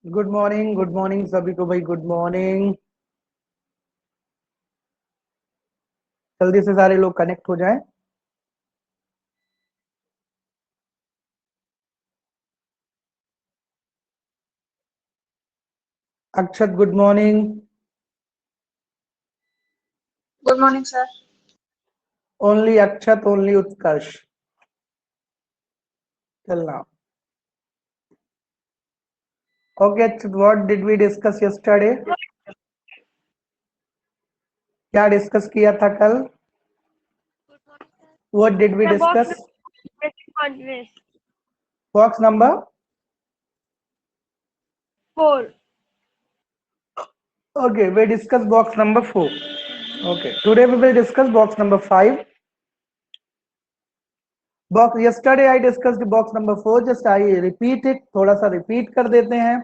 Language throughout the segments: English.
Good morning सभी को भाई, गुड मॉर्निंग। जल्दी से सारे लोग कनेक्ट हो जाएं। Akshat good morning. Good morning, sir. Only Akshat, only Utkarsh. चलना। Okay Akshat, what did we discuss yesterday? क्या डिस्कस किया था कल? What did we discuss? Box number 4. okay, we discuss box number 4. Okay, today we will discuss box number 5. Box yesterday I discussed the box number 4. Just I repeat it, थोड़ा सा repeat कर देते हैं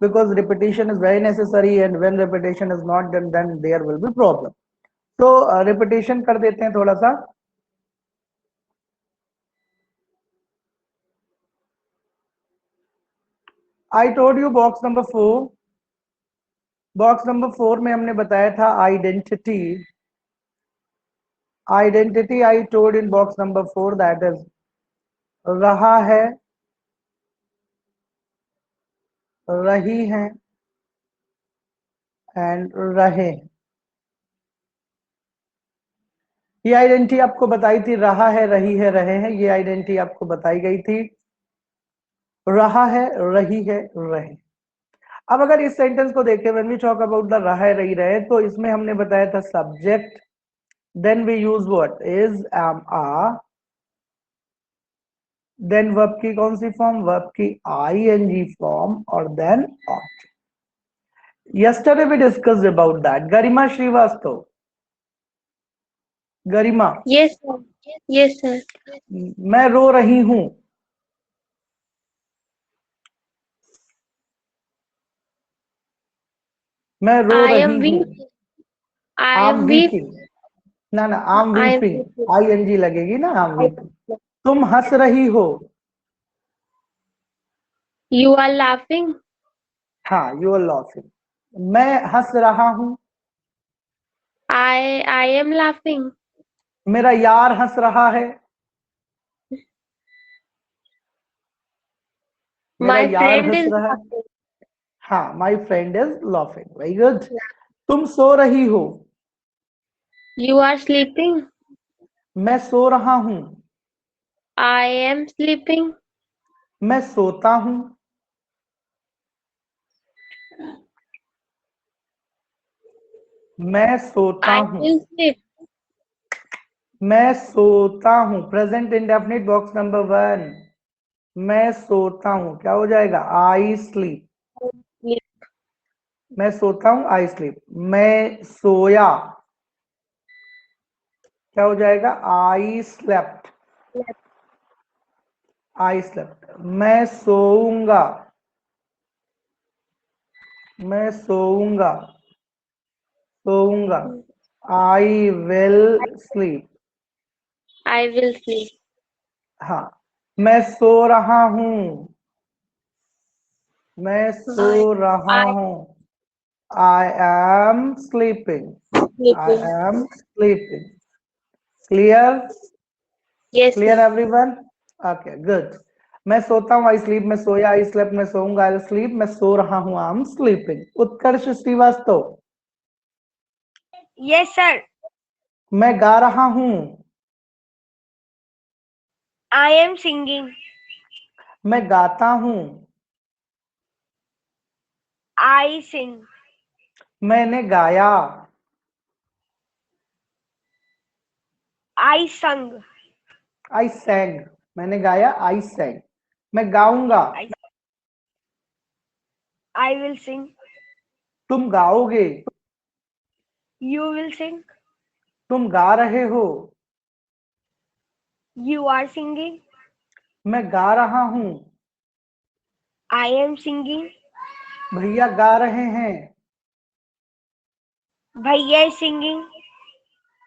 because repetition is very necessary and when repetition is not done then there will be problem. So repetition कर देते हैं थोड़ा सा. I told you box number 4. Box number 4 में हमने बताया था identity. Identity I told in box number 4 that is रहा है, रही है एंड रहे. ये आइडेंटिटी आपको बताई थी, रहा है, रही है, रहे हैं. ये आइडेंटिटी आपको बताई गई थी. रहा है, रही है, रहे. अब अगर इस सेंटेंस को देखें, when we talk about the रहा है, रही, रहे, तो इसमें हमने बताया था subject, then we use what is, am, are, then verb की कौन सी फॉर्म, वर्ब की आईएनजी फॉर्म, और then object. Yesterday we discussed about that. Garima Srivastava. Garima. Yes, sir. Yes, sir. मैं रो रही हूं. मैं रो I रही am हूं. weak. I am am weak. Weeping. ना ना, आम I am weeping. weak. ING लगेगी ना, आम वीपिंग. तुम हंस रही हो. You are laughing. हाँ, यू आर लाफिंग. मैं हंस रहा हूं. I am laughing. मेरा यार हंस रहा है. मेरा My यार friend हंस is रहा है. laughing. हाँ, my friend is laughing. Very good. तुम सो रही हो. You are sleeping. मैं सो रहा हूं. I am sleeping. मैं सोता हूं. मैं सोता I हूं. will sleep. मैं सोता हूं. Present indefinite box number 1. मैं सोता हूं, क्या हो जाएगा, आई स्लीप. Sleep. मैं सोता हूं, आई स्लीप. मैं सोया, क्या हो जाएगा, आई स्लेप्ट. I slept. मैं सोऊंगा. मैं सोऊंगा. सोऊंगा. I will sleep. I will sleep. हाँ. मैं सो रहा हूं. मैं सो रहा I हूं. आई am sleeping. am I sleeping. Am sleeping. Clear? Yes, clear sir. Everyone? Okay good. मैं सोता हूँ, आई स्लीप. मैं सोया, आई स्लेप. मैं सोऊंगा, आई स्लीप. मैं सो रहा हूँ, I am sleeping. Utkarsh Srivastava. Yes, sir. मैं गा रहा हूँ. I am singing. मैं गाता हूँ. I sing. मैंने गाया. I sung. आई सैंग. मैंने गाया, आई सैंग. मैं गाऊंगा. I will sing. तुम गाओगे. You will sing. तुम गा रहे हो. You are singing. मैं गा रहा हूँ. I am singing. भैया गा रहे हैं. Bhaiya is singing.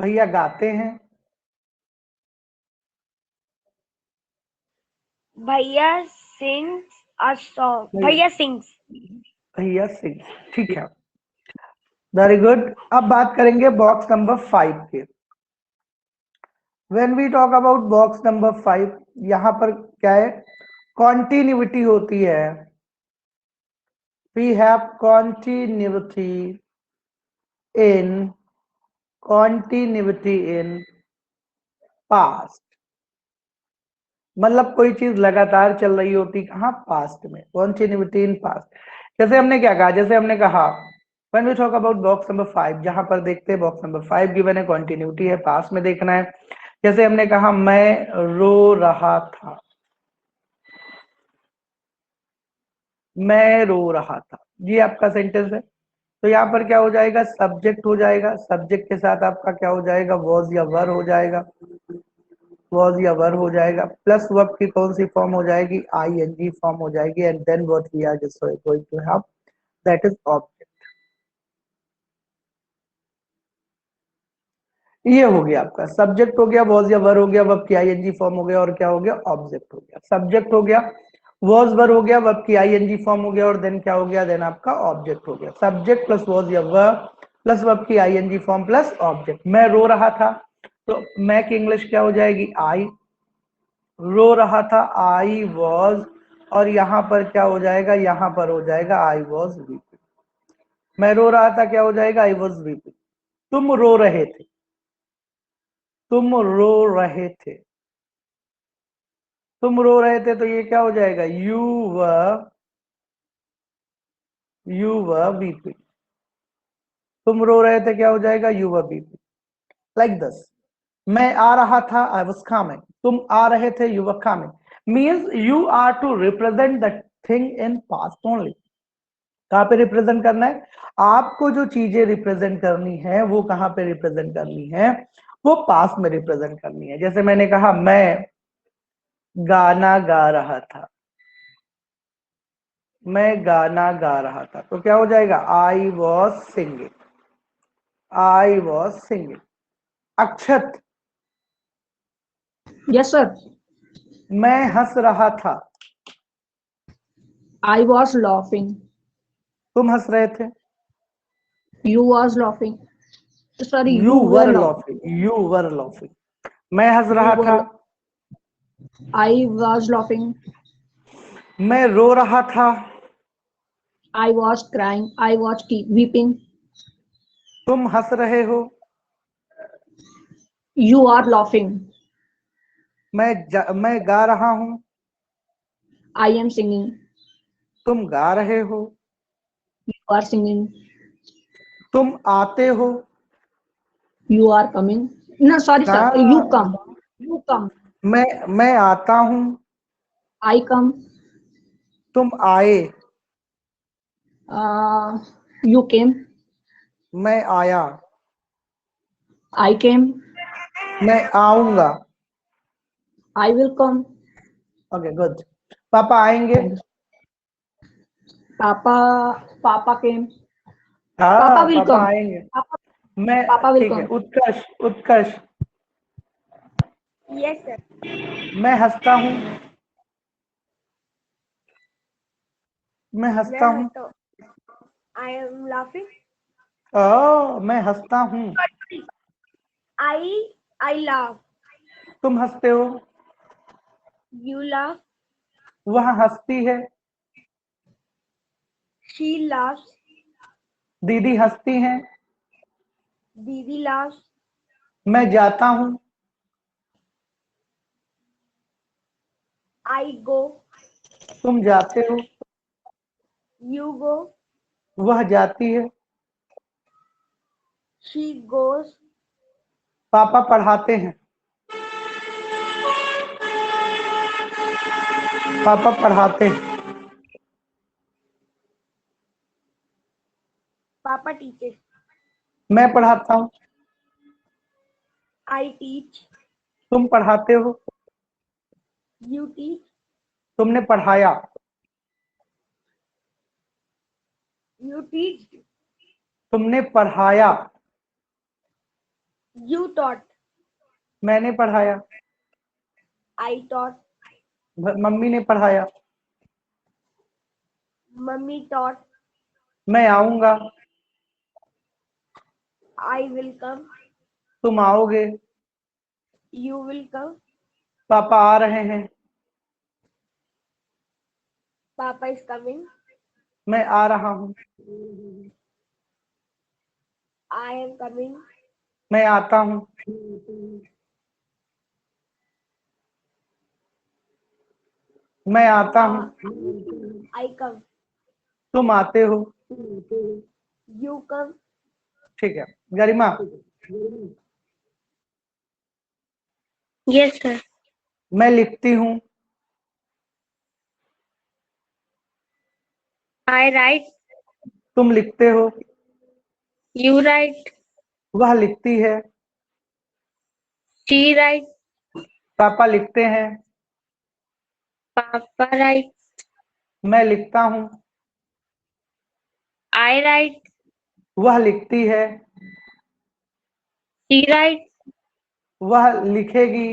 भैया गाते हैं. Bhaiya sings a song. Bhaiya sings. भैया सिंह, ठीक है, वेरी गुड। अब बात करेंगे बॉक्स नंबर 5 के। When we talk about box number 5, यहां पर क्या है, कॉन्टिन्यूटी होती है। We have in continuity in past, मतलब कोई चीज लगातार चल रही होती कहाँ, पास्ट में, कॉन्टिन्यूटी इन पास्ट। जैसे हमने क्या कहा, जैसे हमने कहा when we talk about box number 5, जहां पर देखते हैं बॉक्स नंबर 5 गिवन है, कॉन्टिन्यूटी है, पास्ट में देखना है। जैसे हमने कहा मैं रो रहा था, मैं रो रहा था, ये आपका सेंटेंस है। तो यहाँ पर क्या हो जाएगा, सब्जेक्ट हो जाएगा, सब्जेक्ट के साथ आपका क्या हो जाएगा, वॉज या वर हो जाएगा, वॉज या वर हो जाएगा, प्लस वर्ब की कौन सी फॉर्म हो जाएगी, आईएनजी फॉर्म हो जाएगी, and then what we are just going to have, that is object. ये हो गया आपका, सब्जेक्ट हो गया, वॉज या वर हो गया, वर्ब की आईएनजी फॉर्म हो गया, और क्या हो गया, ऑब्जेक्ट हो गया। सब्जेक्ट हो गया, वॉज वर हो गया, वर्ब की आईएनजी फॉर्म हो गया, और देन क्या हो गया, देन आपका ऑब्जेक्ट हो गया। सब्जेक्ट प्लस वॉज या वर्ब प्लस वर्ब की आईएनजी फॉर्म प्लस ऑब्जेक्ट। मैं रो रहा था, तो मैं की इंग्लिश क्या हो जाएगी, आई। रो रहा था, आई वॉज, और यहां पर क्या हो जाएगा, यहां पर हो जाएगा आई वॉज वीपिंग। मैं रो रहा था, क्या हो जाएगा, आई वॉज वीपिंग। तुम रो रहे थे, तुम रो रहे थे, तुम रो रहे थे, तो ये क्या हो जाएगा, यू वर वीपिंग। तुम रो रहे थे, क्या हो जाएगा, you were weeping, like this. मैं आ रहा था, आई वॉज कमिंग। तुम आ रहे थे, you were coming, means you are to represent the thing in past only. कहाँ पे रिप्रेजेंट करना है, आपको जो चीजें रिप्रेजेंट करनी है वो कहाँ पे रिप्रेजेंट करनी है, वो पास्ट में रिप्रेजेंट करनी है। जैसे मैंने कहा मैं गाना गा रहा था, मैं गाना गा रहा था, तो क्या हो जाएगा, I was singing, I was singing. Akshat, Yes, sir. मैं हंस रहा था, I was laughing. तुम हंस रहे थे, You was laughing. Sorry, you you were were laughing. Laughing, you were laughing. मैं हंस You रहा था, were. I was laughing. मैं रो रहा था, I was crying. I was weeping. तुम हंस रहे हो, You are laughing. मैं गा रहा हूं, I am singing. तुम गा रहे हो, You are singing. तुम आते हो, You are coming. No, sorry, sir. You हाँ, come. You come. मैं आता हूं, I come. तुम आए, You came. मैं आया, I came. मैं आऊंगा। I will come. Okay good. पापा आएंगे, Thank you. Papa came. Papa हाँ will पापा come. आएंगे। Papa, मैं, Papa will ठीक है, come. उत्कर्ष, उत्कर्ष, Yes, sir. मैं हंसता हूँ, मैं हंसता मैं हूँ, हंसता हूँ. I am laughing. मैं हंसता हूँ, I laugh. तुम हंसते हो, You laugh. वह हंसती है, She laughs. दीदी हंसती हैं, Didi laughs. मैं जाता हूँ, I go. तुम जाते हो, You go. वह जाती है, She goes. पापा पढ़ाते हैं, पापा पढ़ाते हैं, Papa teaches. मैं पढ़ाता हूँ, I teach. तुम पढ़ाते हो, You teach. तुमने पढ़ाया, You teach. तुमने पढ़ाया, You taught. मैंने पढ़ाया, I taught. मम्मी ने पढ़ाया, Mummy taught. मैं आऊंगा। I will come. तुम आओगे। You will come. पापा आ रहे हैं। Papa is coming. मैं आ रहा हूँ। I am coming. मैं आता हूँ। मैं आता हूँ। I come. तुम आते हो। You come. ठीक है गरिमा। Yes, sir. मैं लिखती हूँ। I write. तुम लिखते हो। You write. वह लिखती है। She write. पापा लिखते हैं। Papa write. मैं लिखता हूँ। I write. वह लिखती है। She write. वह लिखेगी।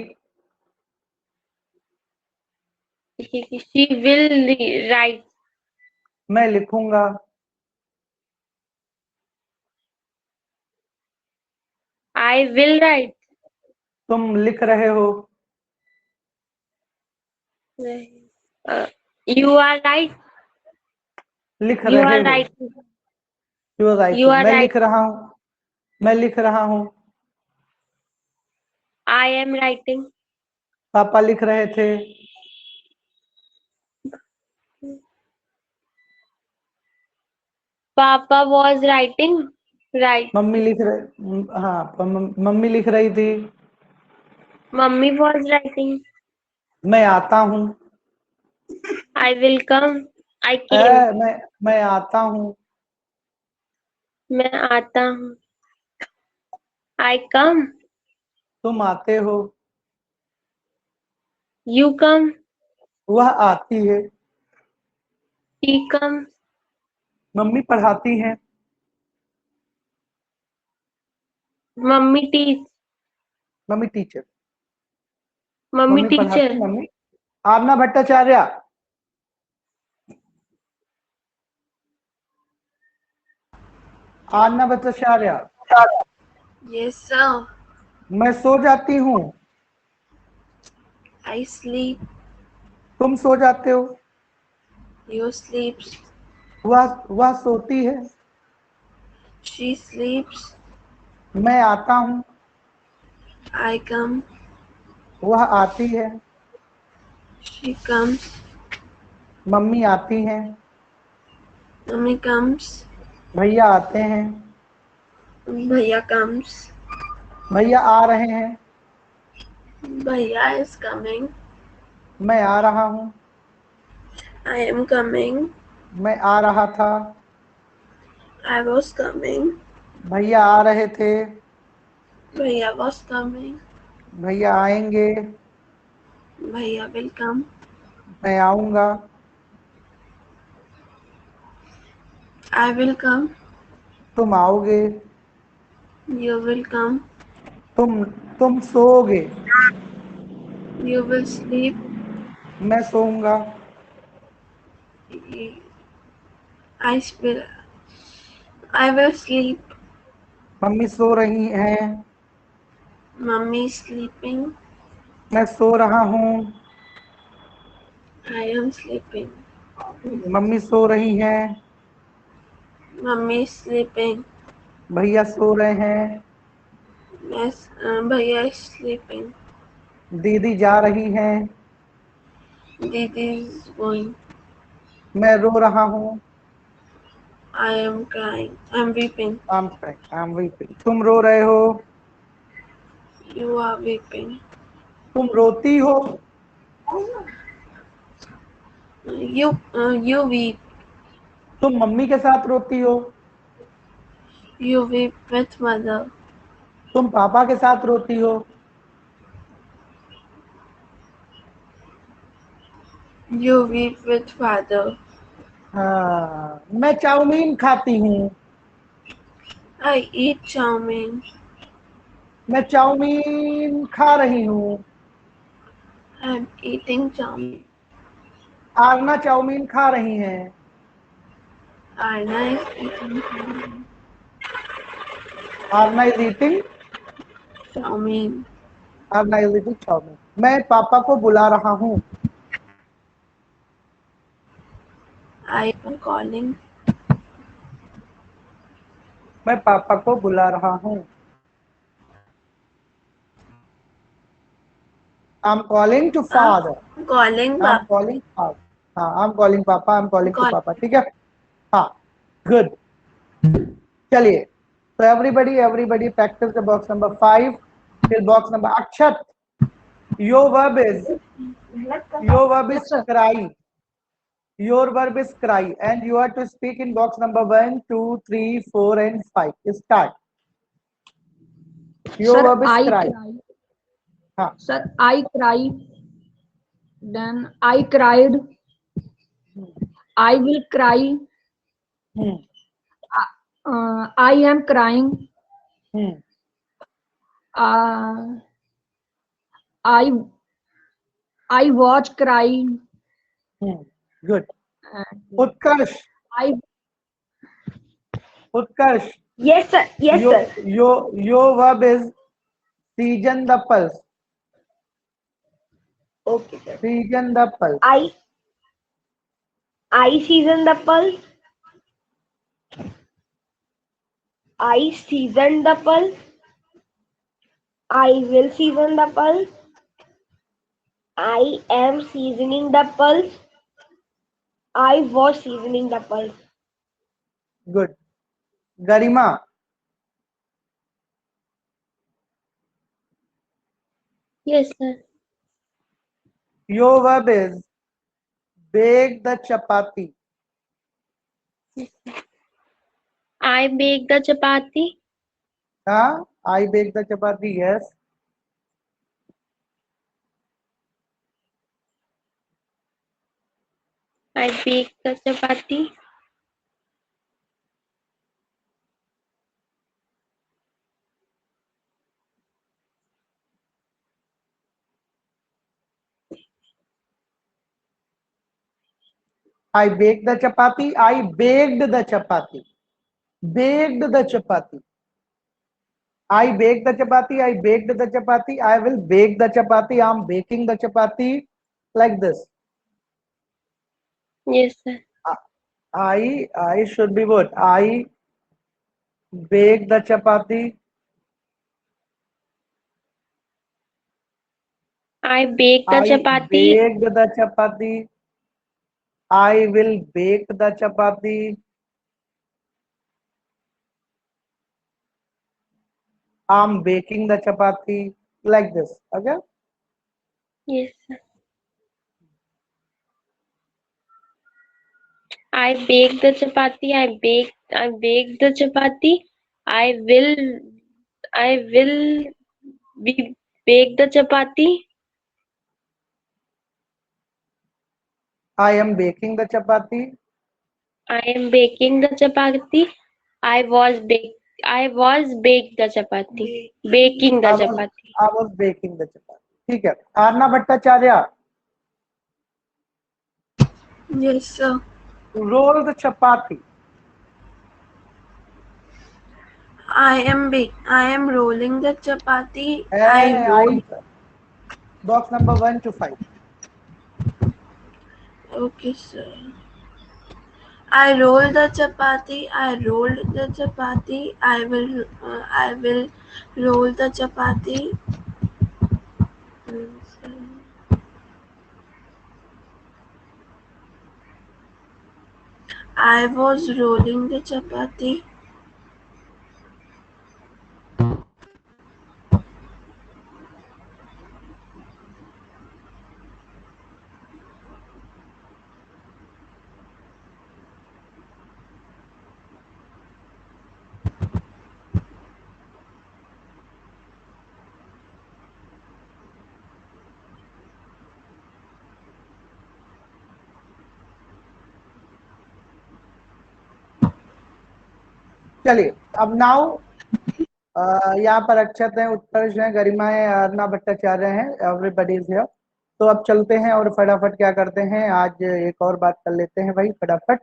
She will write. मैं लिखूंगा। I will write. तुम लिख रहे हो। You are right. लिख You रहे are हो। right. You are You are मैं right. लिख रहा हूँ। मैं लिख रहा हूँ। I am writing. पापा लिख रहे थे। Papa was writing. Right. Mummy लिख रहे। हाँ मम्मी लिख रही थी। Mummy was writing. मैं आता हूँ। I will come. I came. मैं आता हूँ। मैं आता हूँ. I come. तुम आते हो। You come. वह आती है। She comes. मम्मी पढ़ाती हैं। Mummy teach. Mummy teacher. Mummy mummy teacher. पढ़ाती। मम्मी आमना भट्टाचार्य। आमना भट्टाचार्य। Yes, sir. मैं सो जाती हूँ। I sleep. तुम सो जाते हो। You sleeps. वह सोती है। She sleeps. मैं आता हूँ। I come. वह आती है। She comes. मम्मी आती हैं। Mummy comes. भैया आते हैं। Bhaiya comes. भैया आ रहे हैं। Bhaiya is coming. मैं आ रहा हूँ। I am coming. मैं आ रहा था। I was coming. भैया आ रहे थे। Bhaiya was coming. भैया आएंगे। Bhaiya will come. मैं आऊंगा। I will come. तुम आओगे। You will come. तुम सोओगे। You will sleep. मैं सोऊंगा। I will sleep. मम्मी सो रही हैं। Mummy is sleeping. मैं सो रहा हूँ। I am sleeping. मम्मी सो रही हैं। Mummy is sleeping. भैया सो रहे हैं। Yes, Bhaiya is sleeping. दीदी जा रही हैं। Didi is going. मैं रो रहा हूँ। I am crying. I am weeping. I'm weeping. तुम रो रहे हो। You are weeping. तुम रोती हो। You weep. तुम मम्मी के साथ रोती हो। You weep with mother. तुम पापा के साथ रोती हो। You weep with father. हाँ मैं चाउमीन खाती हूँ। I eat chowmein. मैं चाउमीन खा रही हूँ। I am eating chowmein. Arna chowmein खा रही हैं। Arna is eating Arna is eating chow-mein. Arna is eating chowmein. मैं पापा को बुला रहा हूँ। I am calling. मैं पापा को बुला रहा हूँ। I'm calling to father. I'm calling I'm Papa. calling father. हाँ, I'm calling पापा, I'm calling to Call. पापा, ठीक है। हाँ, good. चलिए, so everybody practice the box number 5 till box number Akshat. Your verb is Yes, sir. cry. Your verb is cry, and you are to speak in box number 1, 2, 3, 4, and 5. Start. Your Sir, verb is I cry. cry. हाँ, Sir, I cry. Then I cried. I will cry. Hmm, I am crying. Hmm, Uh, I was crying. good. And Utkarsh, I Utkarsh. Yes, sir. Yes, sir. Your verb is season the pulse. Okay, sir. Season the pulse. I season the pulse. I season the pulse. I will season the pulse. I am seasoning the pulse. I was seasoning the pulse. Good. Garima, Yes, sir. your verb is bake the chapati. I bake the chapati. Huh? I bake the chapati, yes. I bake the chapati. I bake the chapati. I baked the chapati. Baked the chapati. I bake the chapati. I baked the chapati. I will bake the chapati. I'm baking the chapati. Like this. Yes, sir. I should be what? I bake the chapati. I bake the I chapati. baked the chapati. I will bake the chapati. I'm baking the chapati. Like this. Okay. Yes, sir. I bake the chapati. I bake the chapati. I will be bake the chapati. I am baking the chapati. I am baking the chapati. I was baked the chapati. Baking the chapati. I was baking the chapati. ठीक है। Aarna Bhattacharya, Yes, sir. roll the chapati. I am rolling the chapati. I roll. Box number 1 to 5. Okay, sir. I roll the chapati. I rolled the chapati. I will roll the chapati. I was rolling the chapati. चलिए, अब now यहाँ पर अक्षत है, उत्कर्ष है, गरिमा है, अर्ना भट्टाचार्य है, everybody is here. तो अब चलते हैं और फटाफट क्या करते हैं, आज एक और बात कर लेते हैं भाई फटाफट।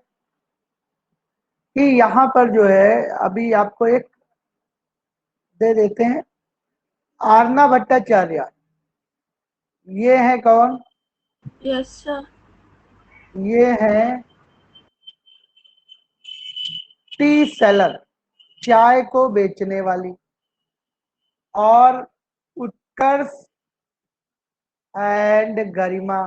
कि यहाँ पर जो है अभी आपको एक दे देते हैं, आरना भट्टाचार्य, ये है कौन? Yes, sir. ये है टी सेलर, चाय को बेचने वाली। और उत्कर्ष एंड गरिमा,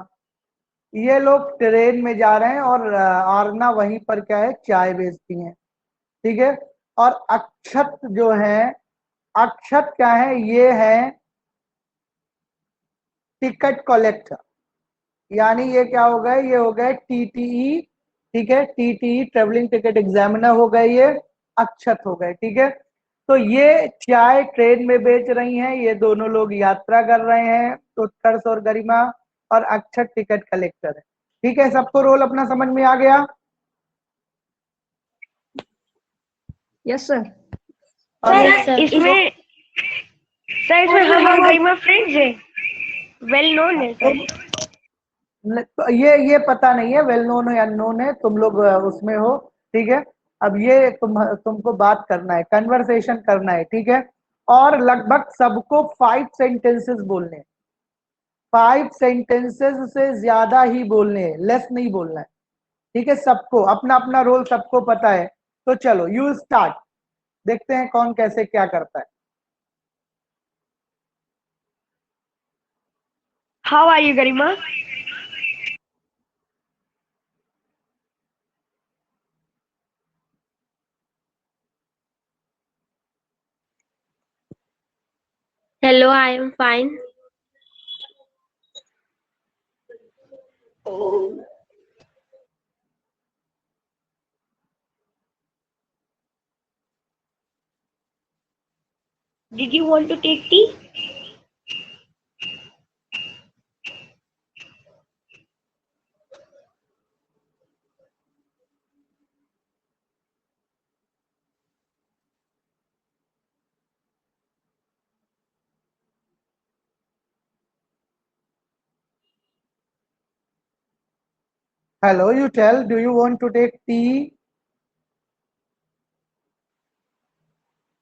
ये लोग ट्रेन में जा रहे हैं और आरना वहीं पर क्या है, चाय बेचती हैं, ठीक है। और अक्षत जो है, अक्षत क्या है, ये है टिकट कलेक्टर, यानी ये क्या हो गए, ये हो गए टीटीई, ठीक है, टीटीई ट्रेवलिंग टिकट एग्जामिनर हो गए, ये अक्षत हो गए, ठीक है। तो ये चाय ट्रेन में बेच रही हैं, ये दोनों लोग यात्रा कर रहे हैं, उत्कर्ष और गरिमा, और अक्षत टिकट कलेक्टर है, ठीक है। सबको रोल अपना समझ में आ गया? Yes, sir. सर इसमें हम और गरिमा फ्रेंड्स हैं, वेल नोन है सर। तो ये पता नहीं है वेल नोन है या अननोन है, तुम लोग उसमें हो, ठीक है। अब ये तुमको बात करना है, कन्वर्सेशन करना है, ठीक है। और लगभग सबको 5 सेंटेंसेस बोलने हैं, 5 सेंटेंसेस से ज्यादा ही बोलने हैं, लेस नहीं बोलना है, ठीक है। सबको अपना अपना रोल सबको पता है, तो चलो यू स्टार्ट, देखते हैं कौन कैसे क्या करता है। How are you Garima? Hello, I am fine. Did you want to take tea? Hello, you tell, do you want to take tea?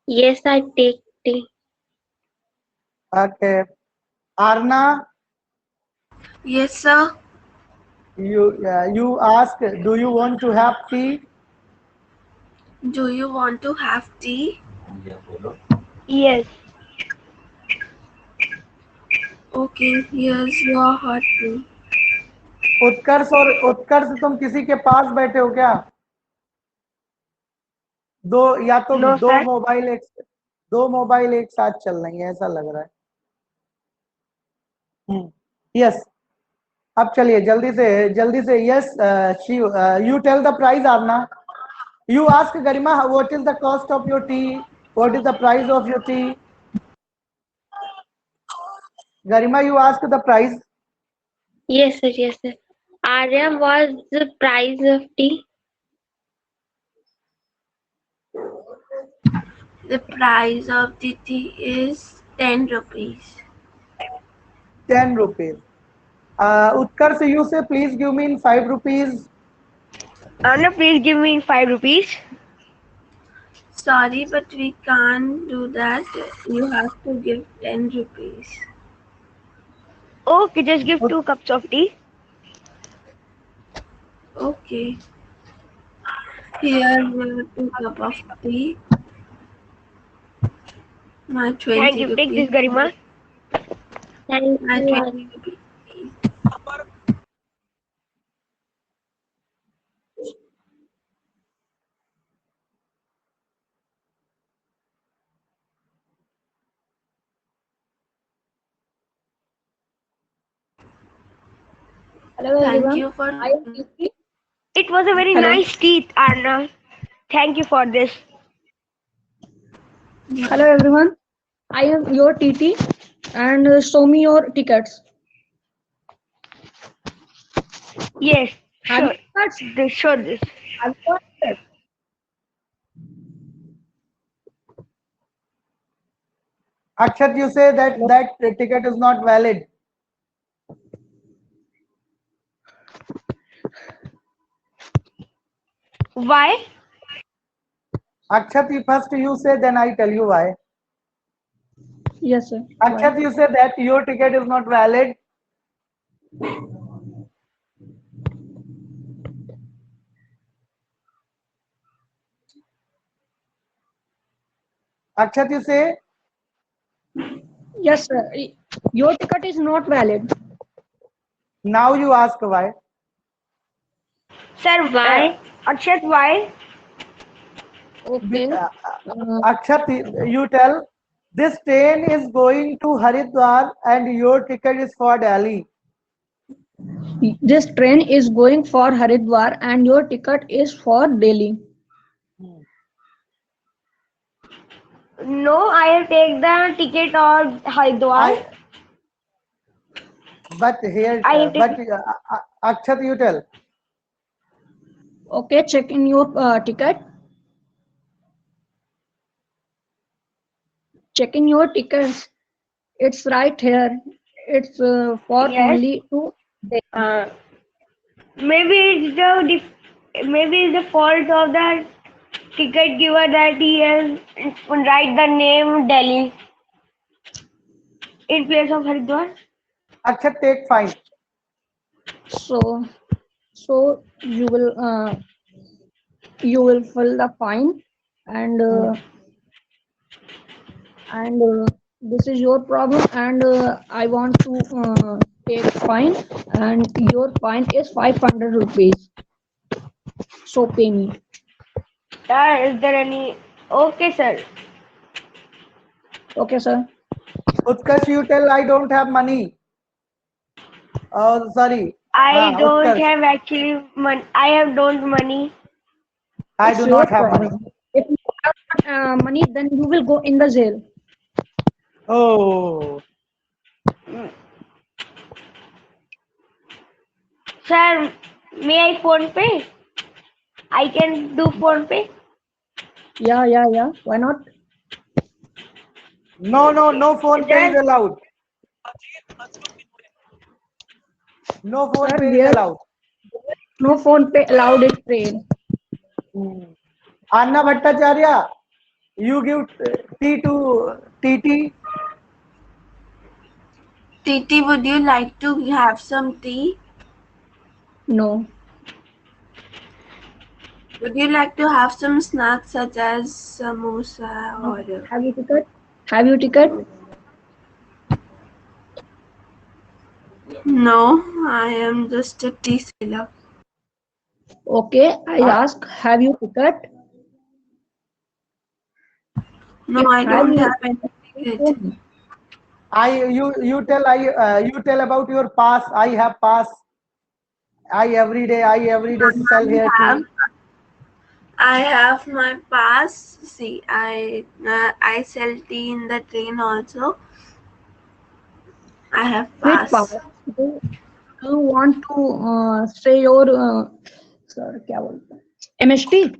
Yes, I take tea. Okay. Arna, Yes, sir. you ask, do you want to have tea? Do you want to have tea? Yes. Okay, here's your hot tea. उत्कर्ष तुम किसी के पास बैठे हो क्या? दो या तो No, दो sir. मोबाइल एक साथ चल रही है, ऐसा लग रहा है। यस, अब चलिए जल्दी से yes, you tell the price Arna, you ask Garima what is the cost of your tea, what is the price of your tea? Garima, you ask the price. Yes, sir. Yes, sir. Arya, what's the price of tea? The price of the tea is 10 rupees. 10 rupees. Utkarsh, you say please give me in 5 rupees. Anna, please give me 5 rupees. Sorry, but we can't do that. You have to give 10 rupees. Okay, just give 2 cups of tea. Okay. Here were 2 cups of tea. My 20 Thank you. Take this, rupees. Garima. Thank My you, 20 Arya. rupees. Hello, Thank everyone. you for. I am Kiki. It was a very Hello. nice tea, Anna. Thank you for this. Hello, everyone. I am your TT, and show me your tickets. Yes, Have sure. you got- Show this. have you got it? Akshat, you say that ticket is not valid. Why? Akshat, first you say, then I tell you why. Yes, sir. Why? Akshat, you say that your ticket is not valid. Akshat, you say, Yes, sir. Your ticket is not valid. now you ask why. Sir, Why? Akshat, why? Okay. Akshat, you tell, this train is going to Haridwar and your ticket is for Delhi. This train is going for Haridwar and your ticket is for Delhi. No, I have take the ticket of Haridwar. But here, I Akshat, you tell. Okay, check in your ticket. Check in your tickets. It's right here. It's for Yes. only to Delhi. Maybe maybe it's the fault of the ticket giver that he has write the name Delhi in place of Haridwar. Akshat, take fine. So you will fill the fine and this is your problem and I want to take fine and your fine is 500 rupees. So pay me. Is there any? Okay, sir. Okay, sir. Utkarsh, you tell, I don't have money. Oh, sorry. I don't Utkarsh, have actually money. I have don't money. I It's do your not have money. problem. If you have money, then you will go in the jail. Oh, Sir, may I phone pay? I can do phone pay. Yeah. Why not? no phone pay is Sir, allowed. No phone Sir, pay is there allowed. no phone pay allowed in train. Anna Bhattacharya, you give tea to TT. Titi, would you like to have some tea? No. Would you like to have some snacks such as samosa or Have you ticket? Have you ticket? no? I am just a tea seller. Okay, I ask, have you ticket? No, If I have don't you have any ticket. show me. You tell about your pass. I have pass. I every day sell here tea. I have my pass. See, I sell tea in the train also. I have Which pass. pass? Do you want to say your sir क्या बोलते हैं? MST?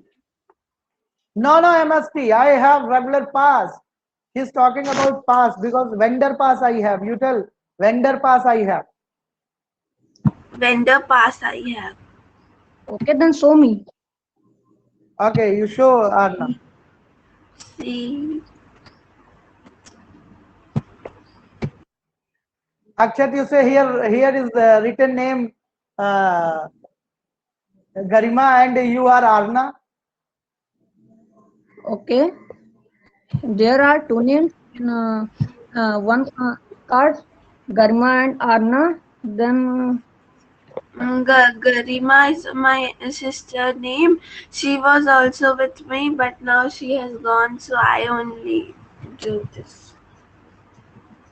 No, MST. I have regular pass. He's talking about pass because vendor pass I have. You tell vendor pass I have. Vendor pass I have. Okay, then show me. Okay, you show Arna. See, Akshat, you say here is the written name Garima and you are Arna. Okay, there are two names in one card, Garima and Arna. Then Garima is my sister name. She was also with me, but now she has gone, so I only do this.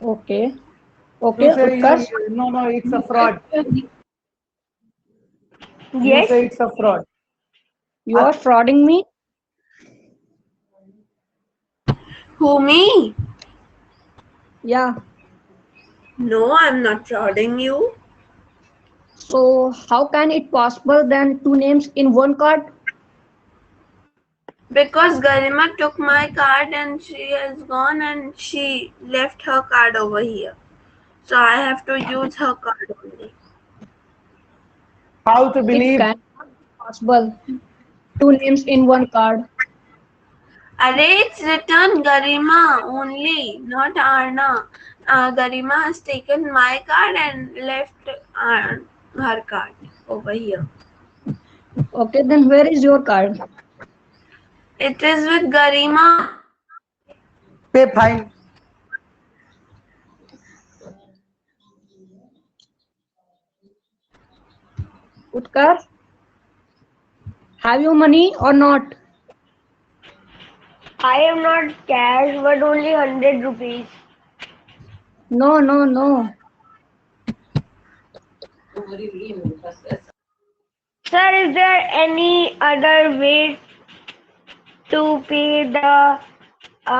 okay, You say Utkarsh, no, it's a fraud. You yes. say it's a fraud. you are frauding me. Who, me? Yeah. No, I'm not frauding you. So how can it possible then two names in one card? Because Garima took my card and she has gone and she left her card over here. So I have to use her card only. How to It believe? can not be possible. Two names in one card. Array, it's written Garima only, not Arna. Garima has taken my card and left her card over here. Okay, then where is your card? It is with Garima. Pay fine. Utkar, have you money or not? I am not cash, but only 100 rupees. No, no, no. Sir, is there any other way to pay the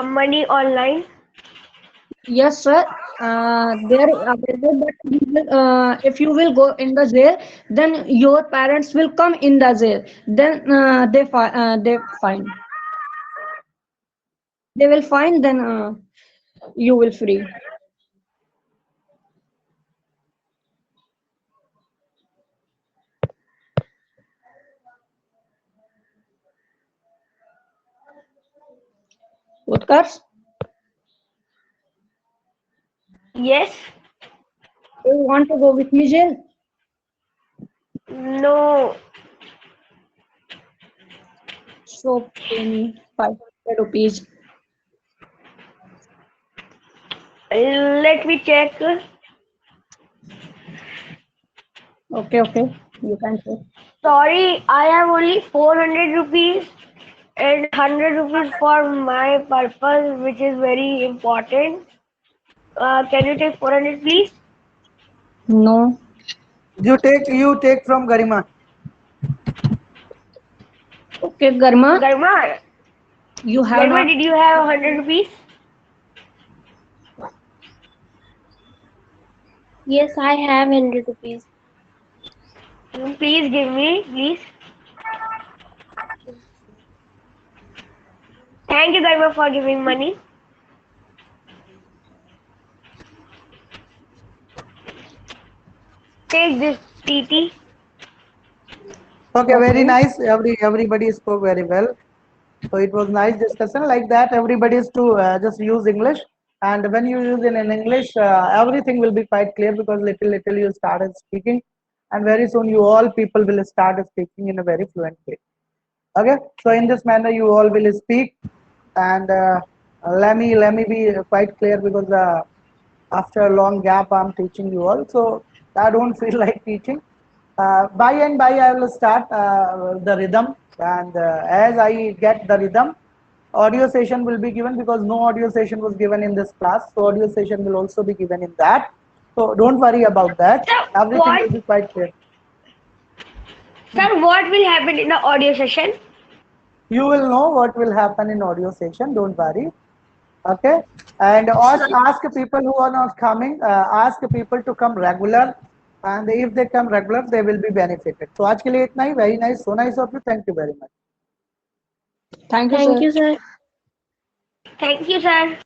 money online? Yes, sir. There available, but if you will go in the jail, then your parents will come in the jail. Then they fine. They will fine. Then you will free. Utkar, Yes. you want to go with me jail? No. So pay me 500 rupees. Let me check. Okay, okay. You can say. Sorry, I have only 400 rupees and 100 rupees for my purpose, which is very important. Can you take 400, please? No. You take from Garima. Okay, Garma, Garma, you have Garma, not. did you have 100 rupees? Yes, I have 100 rupees. Please give me, please. Thank you, Garma, for giving money. Take this, TT. Okay, very Okay. nice. Everybody spoke very well. So it was nice discussion like that. Everybody is to just use English, and when you use in English, everything will be quite clear because little you started speaking, and very soon you all people will start speaking in a very fluent way. Okay, so in this manner you all will speak, and let me be quite clear because after a long gap I'm teaching you all, so I don't feel like teaching. By and by I will start the rhythm, and as I get the rhythm, audio session will be given because no audio session was given in this class, so audio session will also be given in that. So don't worry about that. Sir, Everything will what? be quite clear. Sir, what will happen in the audio session? You will know what will happen in audio session. Don't worry. Okay, and ask people who are not coming, ask people to come regular, and if they come regular they will be benefited. So आज के लिए इतना ही. Very nice, so nice of you. Thank you very much. Thank you, Thank sir. you, sir. Thank you, sir.